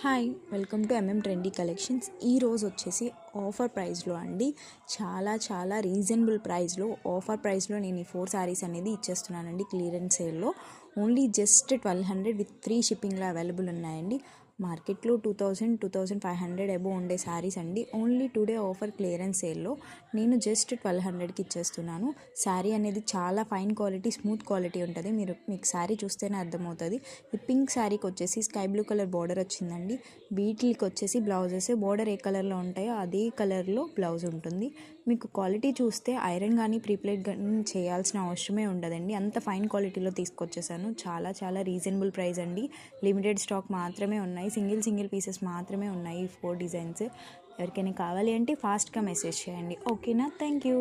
Hi welcome to trendy collections. ఈ రోజు వచ్చేసి ఆఫర్ ప్రైస్లో అండి, చాలా రీజనబుల్ ప్రైస్లో ఆఫర్ ప్రైస్లో నేను ఈ 4 శారీస్ అనేది ఇచ్చేస్తున్నానండి. క్లియరెన్స్ సేల్లో ఓన్లీ జస్ట్ 1200 విత్ ఫ్రీ షిప్పింగ్లో అవైలబుల్ ఉన్నాయండి. మార్కెట్లో 2500 అబోవ్ ఉండే శారీస్ అండి. ఓన్లీ టుడే ఆఫర్ క్లియరెన్స్ సేల్లో నేను జస్ట్ 1200కి ఇచ్చేస్తున్నాను. శారీ అనేది చాలా ఫైన్ క్వాలిటీ, స్మూత్ క్వాలిటీ ఉంటుంది. మీకు శారీ చూస్తేనే అర్థమవుతుంది. ఈ పింక్ శారీకి వచ్చేసి స్కై బ్లూ కలర్ బార్డర్ వచ్చిందండి. వీటికి వచ్చేసి బ్లౌజెస్ బార్డర్ ఏ కలర్లో ఉంటాయో అదే కలర్లో బ్లౌజ్ ఉంటుంది. మీకు క్వాలిటీ చూస్తే ఐరన్ కానీ ప్రీప్లేట్ కానీ చేయాల్సిన అవసరమే ఉండదండి. అంత ఫైన్ క్వాలిటీలో తీసుకొచ్చేసాను. చాలా రీజనబుల్ ప్రైస్ అండి. లిమిటెడ్ స్టాక్ మాత్రమే ఉన్నాయి. సింగిల్ పీసెస్ మాత్రమే ఉన్నాయి. 4 డిజైన్స్. ఎవరికైనా కావాలి అంటే ఫాస్ట్గా మెసేజ్ చేయండి. ఓకేనా? Thank you.